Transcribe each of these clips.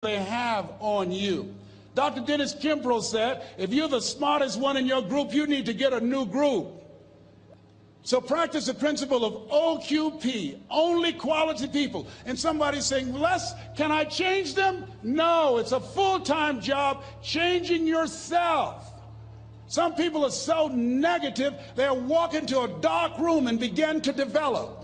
they have on you. Dr. Dennis Kimbrough said, if you're the smartest one in your group, you need to get a new group. So practice the principle of OQP, only quality people. And somebody's saying, Les, can I change them? No, it's a full-time job changing yourself. Some people are so negative, they'll walk into a dark room and begin to develop.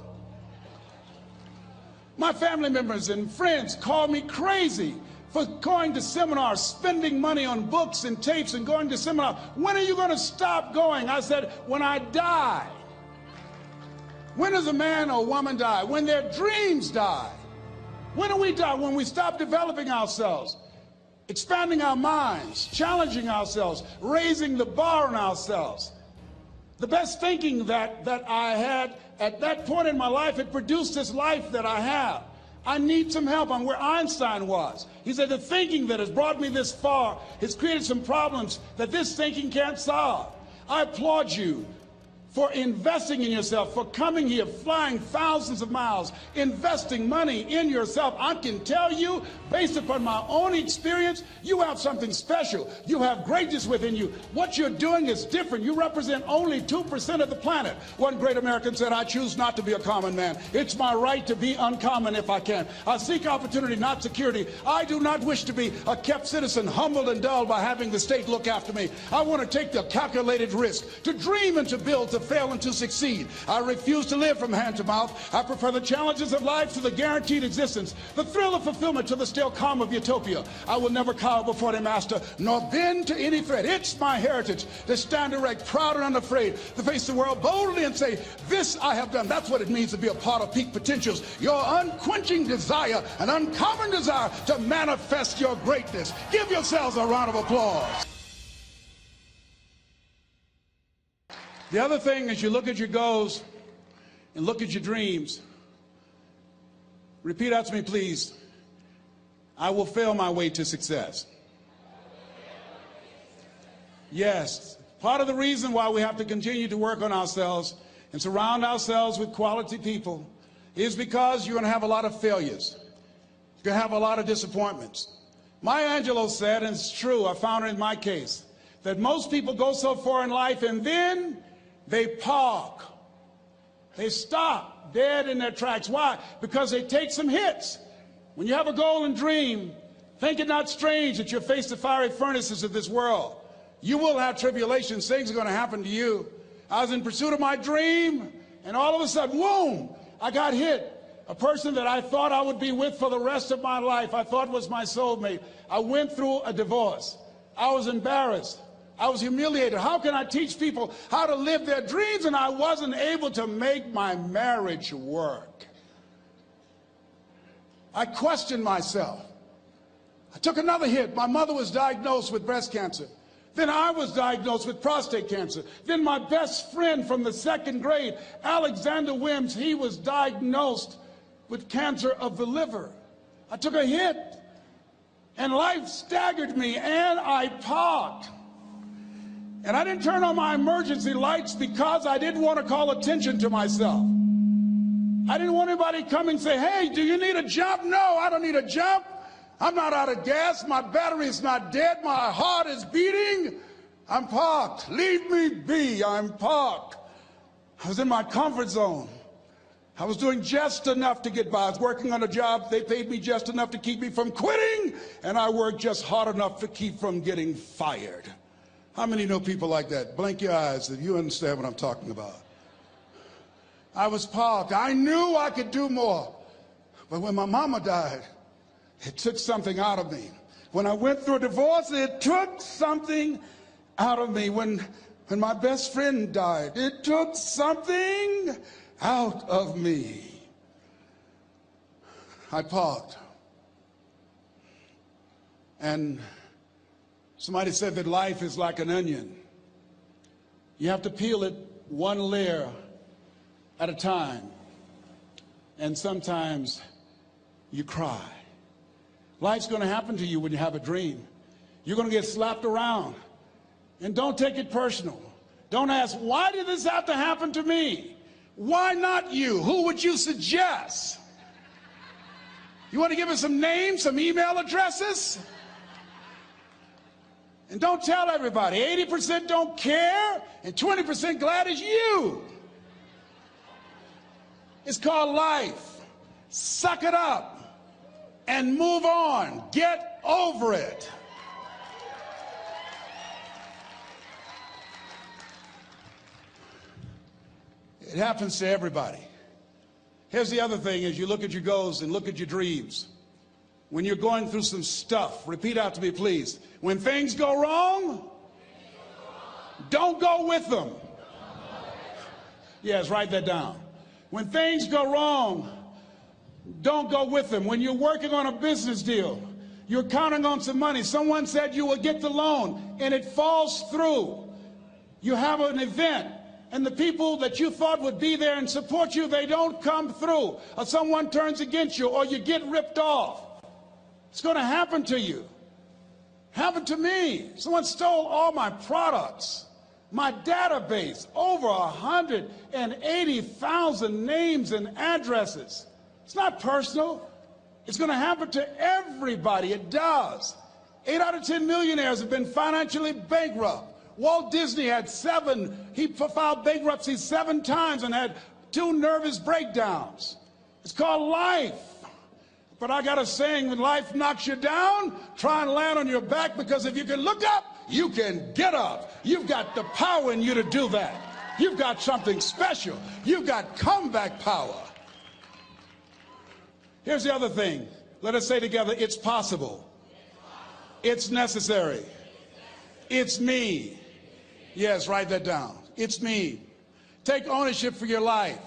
My family members and friends call me crazy for going to seminars, spending money on books and tapes and going to seminars. When are you going to stop going? I said, when I die. When does a man or woman die? When their dreams die. When do we die? When we stop developing ourselves, expanding our minds, challenging ourselves, raising the bar on ourselves. The best thinking that I had at that point in my life, it produced this life that I have. I need some help. I'm where Einstein was. He said, the thinking that has brought me this far has created some problems that this thinking can't solve. I applaud you for investing in yourself, for coming here, flying thousands of miles, investing money in yourself. I can tell you, based upon my own experience, you have something special. You have greatness within you. What you're doing is different. You represent only 2% of the planet. One great American said, I choose not to be a common man. It's my right to be uncommon if I can. I seek opportunity, not security. I do not wish to be a kept citizen, humbled and dulled by having the state look after me. I want to take the calculated risk, to dream and to build, to fail and to succeed. I refuse to live from hand to mouth. I prefer the challenges of life to the guaranteed existence, the thrill of fulfillment to the still calm of utopia. I will never cower before their master, nor bend to any threat. It's my heritage to stand erect, proud and unafraid, to face the world boldly and say, this I have done. That's what it means to be a part of peak potentials. Your unquenching desire, an uncommon desire to manifest your greatness. Give yourselves a round of applause. The other thing is you look at your goals and look at your dreams. Repeat after me, please. I will fail my way to success. Yes, part of the reason why we have to continue to work on ourselves and surround ourselves with quality people is because you're going to have a lot of failures. You're going to have a lot of disappointments. Maya Angelou said, and it's true, I found it in my case, that most people go so far in life and then they park. They stop dead in their tracks. Why? Because they take some hits. When you have a goal and dream, think it not strange that you'll face the fiery furnaces of this world. You will have tribulations. Things are going to happen to you. I was in pursuit of my dream, and all of a sudden, boom, I got hit. A person that I thought I would be with for the rest of my life, I thought was my soulmate. I went through a divorce. I was embarrassed. I was humiliated. How can I teach people how to live their dreams? And I wasn't able to make my marriage work. I questioned myself. I took another hit. My mother was diagnosed with breast cancer. Then I was diagnosed with prostate cancer. Then my best friend from the second grade, Alexander Wims, he was diagnosed with cancer of the liver. I took a hit, and life staggered me, and I parked. And I didn't turn on my emergency lights because I didn't want to call attention to myself. I didn't want anybody to come and say, hey, do you need a jump? No, I don't need a jump. I'm not out of gas. My battery is not dead. My heart is beating. I'm parked. Leave me be. I'm parked. I was in my comfort zone. I was doing just enough to get by. I was working on a job. They paid me just enough to keep me from quitting, and I worked just hard enough to keep from getting fired. How many know people like that? Blink your eyes if you understand what I'm talking about. I was parked. I knew I could do more. But when my mama died, it took something out of me. When I went through a divorce, it took something out of me. When my best friend died, it took something out of me. I parked. And somebody said that life is like an onion. You have to peel it one layer at a time. And sometimes you cry. Life's going to happen to you when you have a dream. You're going to get slapped around. And don't take it personal. Don't ask, why did this have to happen to me? Why not you? Who would you suggest? You want to give us some names, some email addresses? And don't tell everybody. 80% don't care, and 20% glad it's you. It's called life. Suck it up and move on. Get over it. It happens to everybody. Here's the other thing: as you look at your goals and look at your dreams, when you're going through some stuff, repeat out to me, please. When things go wrong, don't go with them. Yes, write that down. When things go wrong, don't go with them. When you're working on a business deal, you're counting on some money. Someone said you will get the loan, and it falls through. You have an event, and the people that you thought would be there and support you, they don't come through. Or someone turns against you, or you get ripped off. It's going to happen to you. Happened to me. Someone stole all my products, my database, over 180,000 names and addresses. It's not personal. It's going to happen to everybody. It does. 8 out of 10 millionaires have been financially bankrupt. Walt Disney had 7. He filed bankruptcy 7 times and had 2 nervous breakdowns. It's called life. But I got a saying: when life knocks you down, try and land on your back, because if you can look up, you can get up. You've got the power in you to do that. You've got something special. You've got comeback power. Here's the other thing. Let us say together: it's possible. It's necessary. It's me. Yes, write that down. It's me. Take ownership for your life.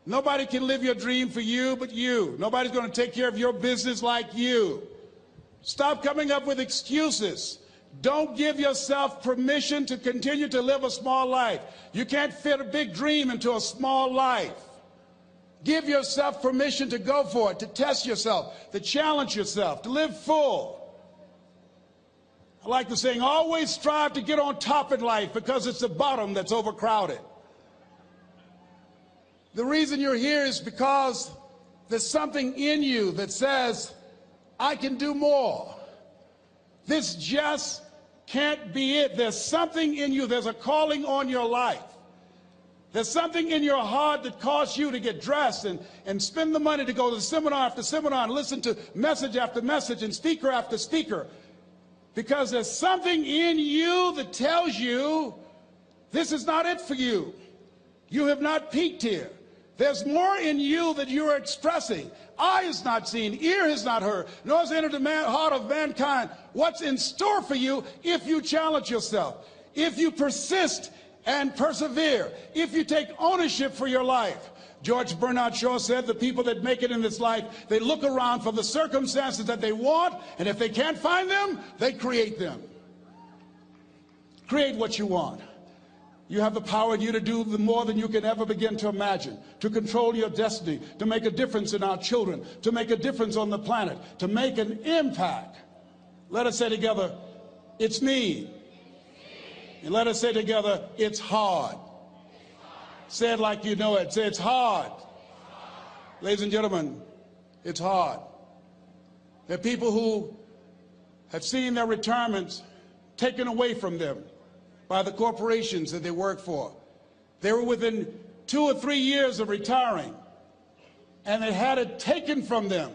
Nobody can live your dream for you but you. Nobody's going to take care of your business like you. Stop coming up with excuses. Don't give yourself permission to continue to live a small life. You can't fit a big dream into a small life. Give yourself permission to go for it, to test yourself, to challenge yourself, to live full. I like the saying: always strive to get on top in life, because it's the bottom that's overcrowded. The reason you're here is because there's something in you that says, I can do more. This just can't be it. There's something in you. There's a calling on your life. There's something in your heart that caused you to get dressed and spend the money to go to seminar after seminar and listen to message after message and speaker after speaker. Because there's something in you that tells you this is not it for you. You have not peaked here. There's more in you that you are expressing. Eye has not seen, ear has not heard, nor has entered the heart of mankind what's in store for you if you challenge yourself, if you persist and persevere, if you take ownership for your life. George Bernard Shaw said the people that make it in this life, they look around for the circumstances that they want, and if they can't find them, they create them. Create what you want. You have the power in you to do more than you can ever begin to imagine, to control your destiny, to make a difference in our children, to make a difference on the planet, to make an impact. Let us say together, it's me. And let us say together, it's hard. Say it like you know it. Say, it's hard. Ladies and gentlemen, it's hard. There are people who have seen their retirements taken away from them by the corporations that they work for. They were within 2 or 3 years of retiring, and they had it taken from them.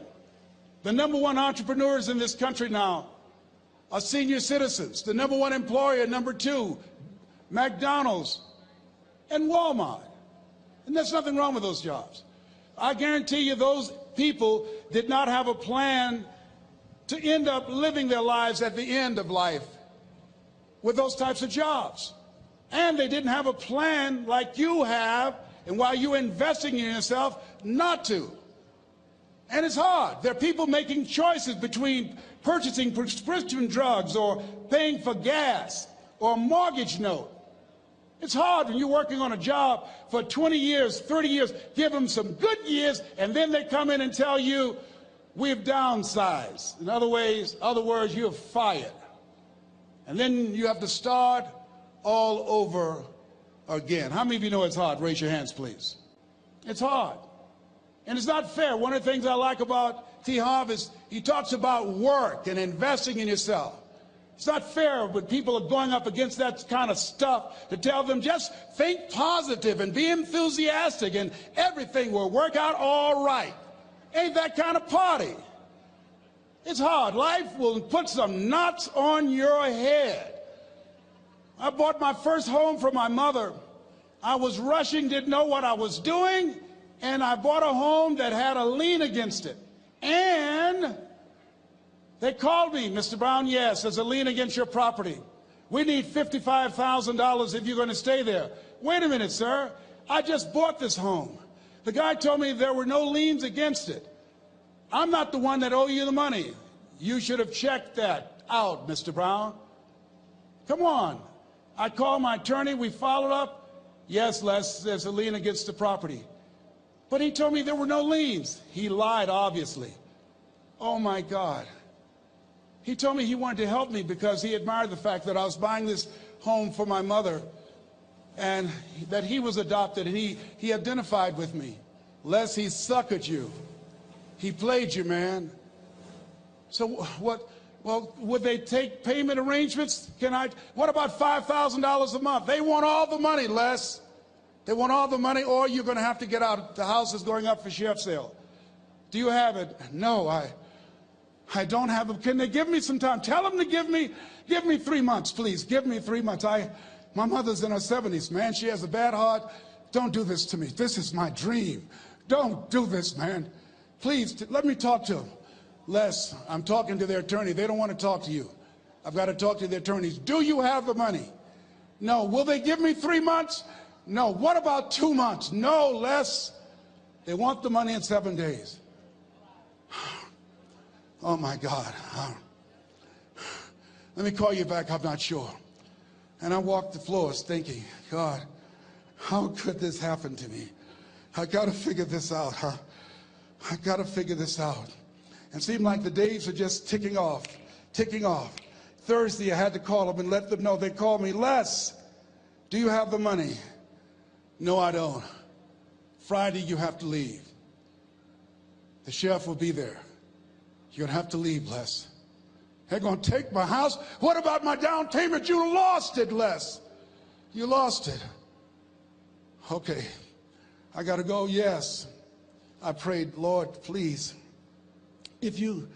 The #1 entrepreneurs in this country now are senior citizens. The #1 employer, #2, McDonald's and Walmart. And there's nothing wrong with those jobs. I guarantee you those people did not have a plan to end up living their lives at the end of life with those types of jobs. And they didn't have a plan like you have, and while you're investing in yourself, not to. And it's hard. There are people making choices between purchasing prescription drugs or paying for gas or a mortgage note. It's hard when you're working on a job for 20 years, 30 years, give them some good years, and then they come in and tell you, we've downsized. In other words, you're fired. And then you have to start all over again. How many of you know it's hard? Raise your hands, please. It's hard. And it's not fair. One of the things I like about T. Harvest, he talks about work and investing in yourself. It's not fair when people are going up against that kind of stuff to tell them just think positive and be enthusiastic and everything will work out all right. Ain't that kind of party. It's hard. Life will put some knots on your head. I bought my first home for my mother. I was rushing, didn't know what I was doing, and I bought a home that had a lien against it. And they called me, Mr. Brown, yes, there's a lien against your property. We need $55,000 if you're going to stay there. Wait a minute, sir. I just bought this home. The guy told me there were no liens against it. I'm not the one that owe you the money. You should have checked that out, Mr. Brown. Come on. I called my attorney. We followed up. Yes, Les, there's a lien against the property. But he told me there were no liens. He lied, obviously. Oh, my God. He told me he wanted to help me because he admired the fact that I was buying this home for my mother and that he was adopted, and he identified with me. Les, he suckered you. He played you, man. So what? Well, would they take payment arrangements? What about $5,000 a month? They want all the money, Les. They want all the money, or you're going to have to get out. The house is going up for sheriff's sale. Do you have it? No, I don't have it. Can they give me some time? Tell them to give me 3 months, please. Give me 3 months. My mother's in her 70s, man. She has a bad heart. Don't do this to me. This is my dream. Don't do this, man. Please, let me talk to them. Les, I'm talking to their attorney. They don't want to talk to you. I've got to talk to the attorneys. Do you have the money? No. Will they give me 3 months? No. What about 2 months? No, Les. They want the money in 7 days. Oh, my God. Let me call you back. I'm not sure. And I walked the floors thinking, God, how could this happen to me? I got to figure this out, huh? I got to figure this out. And it seemed like the days are just ticking off, ticking off. Thursday, I had to call them and let them know. They called me, Les, do you have the money? No, I don't. Friday, you have to leave. The sheriff will be there. You're going to have to leave, Les. They're going to take my house. What about my down payment? You lost it, Les. You lost it. Okay. I got to go. Yes. I prayed, Lord, please, if you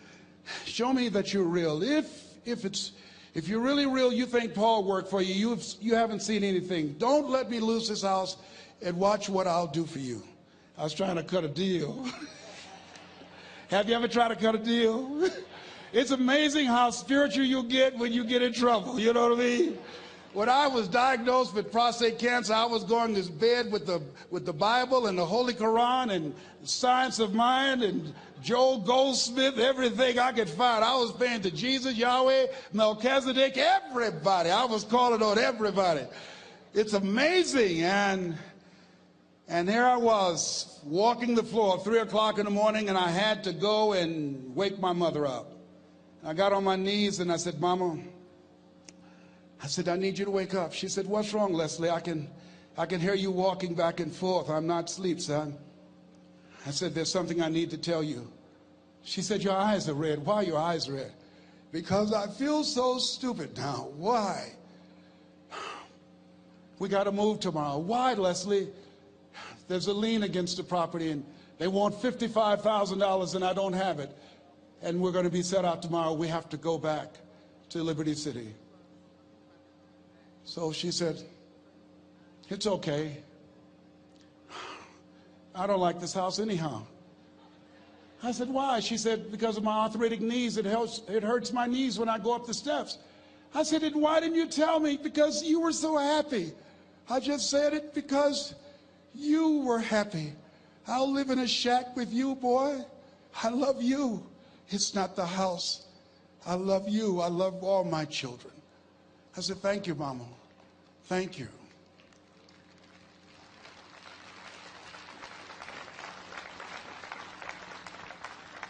show me that you're real, if you're really real, you think Paul worked for you, you haven't seen anything. Don't let me lose this house and watch what I'll do for you. I was trying to cut a deal. Have you ever tried to cut a deal? It's amazing how spiritual you get when you get in trouble. You know what I mean? When I was diagnosed with prostate cancer, I was going to bed with the Bible and the Holy Quran and Science of Mind and Joel Goldsmith, everything I could find. I was praying to Jesus, Yahweh, Melchizedek, everybody. I was calling on everybody. It's amazing. And here I was walking the floor at 3 o'clock in the morning, and I had to go and wake my mother up. I got on my knees and I said, Mama, I need you to wake up. She said, what's wrong, Wesley? I can hear you walking back and forth. I'm not asleep, son. I said, there's something I need to tell you. She said, your eyes are red. Why are your eyes red? Because I feel so stupid now. Why? We got to move tomorrow. Why, Leslie? There's a lien against the property, and they want $55,000, and I don't have it. And we're going to be set out tomorrow. We have to go back to Liberty City. So she said, it's okay. I don't like this house anyhow. I said, why? She said, because of my arthritic knees, it hurts my knees when I go up the steps. I said, and why didn't you tell me? Because you were so happy. I just said it because you were happy. I'll live in a shack with you, boy. I love you. It's not the house. I love you. I love all my children. I said, thank you, Mama. Thank you.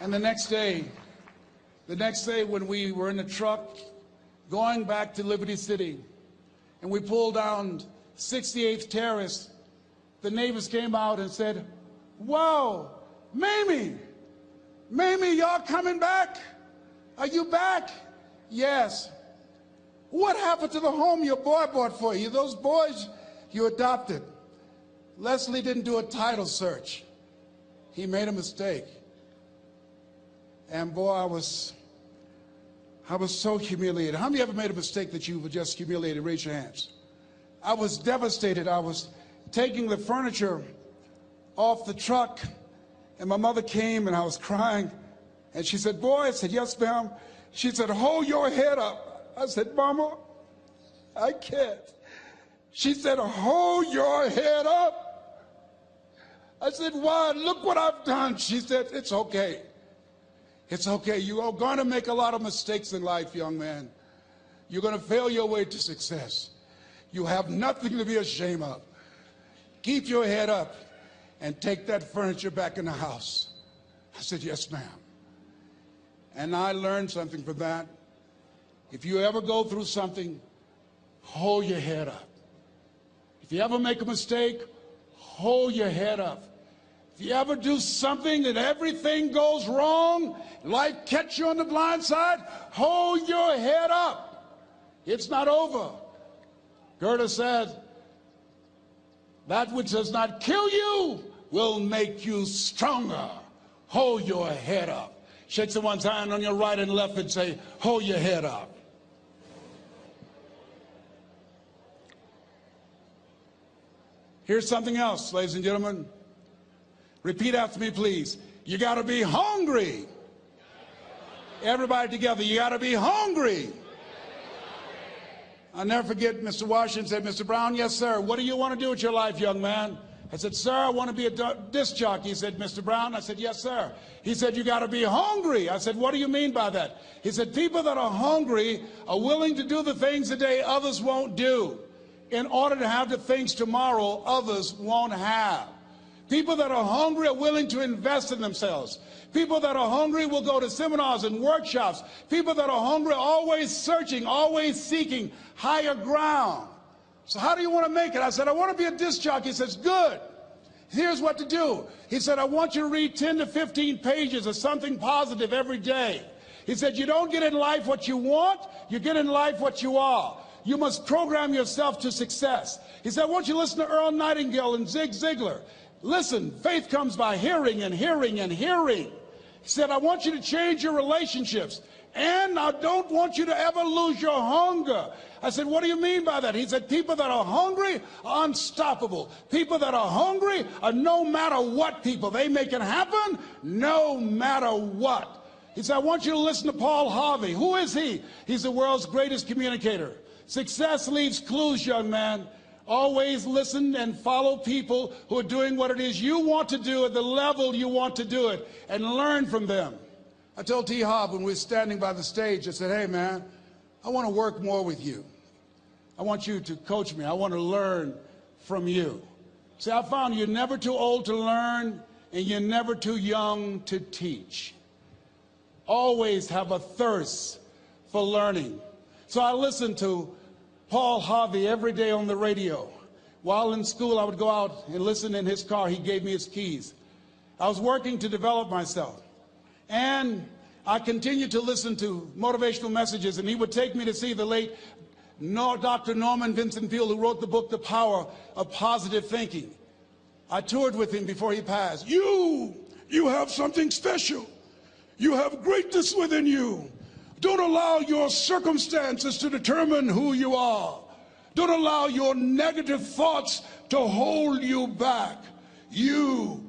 And the next day when we were in the truck going back to Liberty City, and we pulled down 68th Terrace, the neighbors came out and said, whoa, Mamie, Mamie, y'all coming back? Are you back? Yes. What happened to the home your boy bought for you? Those boys you adopted. Wesley didn't do a title search. He made a mistake. And boy, I was so humiliated. How many ever made a mistake that you were just humiliated? Raise your hands. I was devastated. I was taking the furniture off the truck, and my mother came, and I was crying. And she said, boy, I said, yes, ma'am. She said, hold your head up. I said, Mama, I can't. She said, hold your head up. I said, why? Look what I've done. She said, it's okay. It's okay. You are going to make a lot of mistakes in life, young man. You're going to fail your way to success. You have nothing to be ashamed of. Keep your head up and take that furniture back in the house. I said, yes, ma'am. And I learned something from that. If you ever go through something, hold your head up. If you ever make a mistake, hold your head up. If you ever do something that everything goes wrong, life catch you on the blind side, hold your head up. It's not over. Goethe said, that which does not kill you will make you stronger. Hold your head up. Shake someone's hand on your right and left and say, hold your head up. Here's something else, ladies and gentlemen. Repeat after me, please. You got to be hungry. Everybody together, you got to be hungry. I'll never forget Mr. Washington said, Mr. Brown, yes, sir. What do you want to do with your life, young man? I said, sir, I want to be a disc jockey. He said, Mr. Brown? I said, yes, sir. He said, you got to be hungry. I said, what do you mean by that? He said, people that are hungry are willing to do the things today others won't do in order to have the things tomorrow others won't have. People that are hungry are willing to invest in themselves. People that are hungry will go to seminars and workshops. People that are hungry are always searching, always seeking higher ground. So how do you want to make it? I said, I want to be a disc jockey. He says, good. Here's what to do. He said, I want you to read 10 to 15 pages of something positive every day. He said, you don't get in life what you want, you get in life what you are. You must program yourself to success. He said, I want you to listen to Earl Nightingale and Zig Ziglar. Listen, faith comes by hearing and hearing and hearing. He said, I want you to change your relationships. And I don't want you to ever lose your hunger. I said, what do you mean by that? He said, people that are hungry are unstoppable. People that are hungry are no matter what people. They make it happen no matter what. He said, I want you to listen to Paul Harvey. Who is he? He's the world's greatest communicator. Success leaves clues, young man. Always listen and follow people who are doing what it is you want to do at the level you want to do it, and learn from them. I told T. Hobb when we were standing by the stage, I said, hey, man, I want to work more with you. I want you to coach me. I want to learn from you. See, I found you're never too old to learn, and you're never too young to teach. Always have a thirst for learning. So I listened to Paul Harvey every day on the radio. While in school, I would go out and listen in his car. He gave me his keys. I was working to develop myself. And I continued to listen to motivational messages, and he would take me to see the late Dr. Norman Vincent Peale, who wrote the book, The Power of Positive Thinking. I toured with him before he passed. You have something special. You have greatness within you. Don't allow your circumstances to determine who you are. Don't allow your negative thoughts to hold you back. You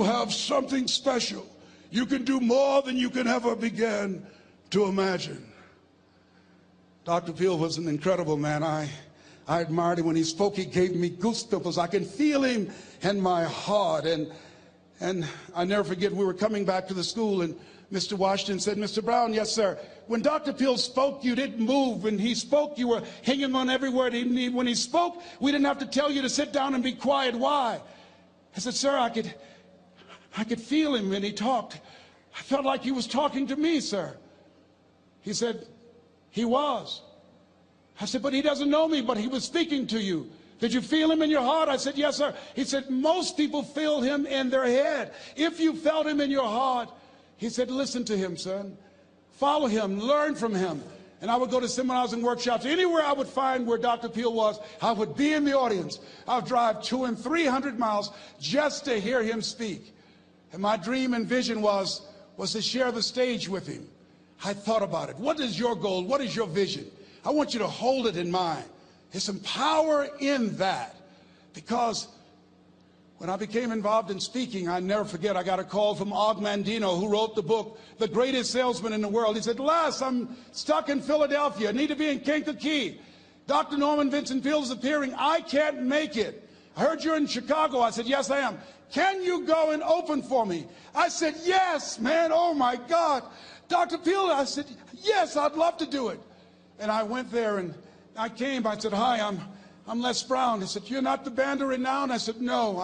have something special. You can do more than you can ever begin to imagine. Dr. Peale was an incredible man. I admired him. When he spoke, he gave me goosebumps. I can feel him in my heart. And I never forget, we were coming back to the school, and Mr. Washington said, Mr. Brown, yes, sir. When Dr. Peale spoke, you didn't move. When he spoke, you were hanging on every word. When he spoke, we didn't have to tell you to sit down and be quiet. Why? I said, sir, I could feel him when he talked. I felt like he was talking to me, sir. He said, he was. I said, but he doesn't know me, but he was speaking to you. Did you feel him in your heart? I said, yes, sir. He said, most people feel him in their head. If you felt him in your heart, He said, listen to him, son. Follow him, learn from him. And I would go to seminars and workshops. Anywhere I would find where Dr. Peel was, I would be in the audience. I would drive 200 and 300 miles just to hear him speak. And my dream and vision was to share the stage with him. I thought about it. What is your goal? What is your vision? I want you to hold it in mind. There's some power in that. Because when I became involved in speaking, I never forget, I got a call from Og Mandino, who wrote the book, The Greatest Salesman in the World. He said, Les, I'm stuck in Philadelphia. I need to be in Kankakee. Dr. Norman Vincent Peale is appearing. I can't make it. I heard you're in Chicago. I said, yes, I am. Can you go and open for me? I said, yes, man. Oh, my God. Dr. Peale, I said, yes, I'd love to do it. And I went there and I came. I said, hi, I'm Les Brown. He said, you're not the band of renown? I said, no,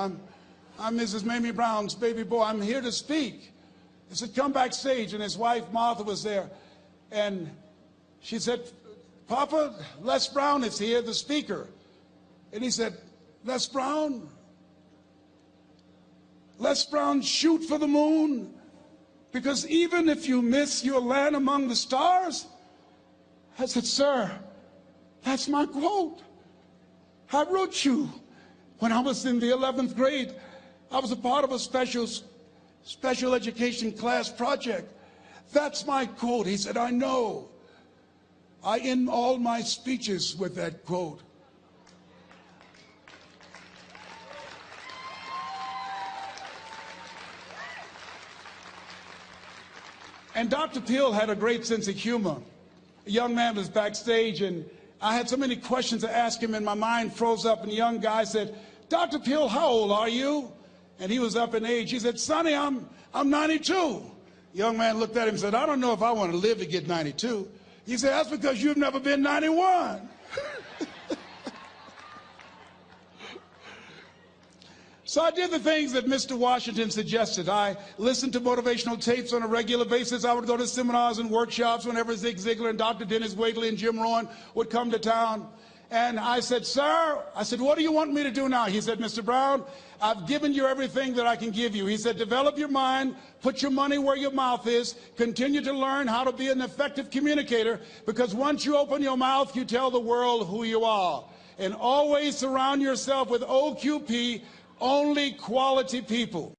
I'm Mrs. Mamie Brown's baby boy. I'm here to speak. He said, come backstage. And his wife, Martha, was there. And she said, Papa, Les Brown is here, the speaker. And he said, Les Brown? Les Brown, shoot for the moon? Because even if you miss, you'll land among the stars? I said, sir, that's my quote. I wrote you when I was in the 11th grade. I was a part of a special education class project. That's my quote. He said, I know. I end all my speeches with that quote. And Dr. Peale had a great sense of humor. A young man was backstage, and I had so many questions to ask him, and my mind froze up, and the young guy said, Dr. Peale, how old are you? And he was up in age. He said, Sonny, I'm 92. The young man looked at him and said, I don't know if I want to live to get 92. He said, that's because you've never been 91. So I did the things that Mr. Washington suggested. I listened to motivational tapes on a regular basis. I would go to seminars and workshops whenever Zig Ziglar and Dr. Dennis Waitley and Jim Rohn would come to town. And I said, sir, what do you want me to do now? He said, Mr. Brown, I've given you everything that I can give you. He said, develop your mind, put your money where your mouth is, continue to learn how to be an effective communicator, because once you open your mouth, you tell the world who you are. And always surround yourself with OQP, only quality people.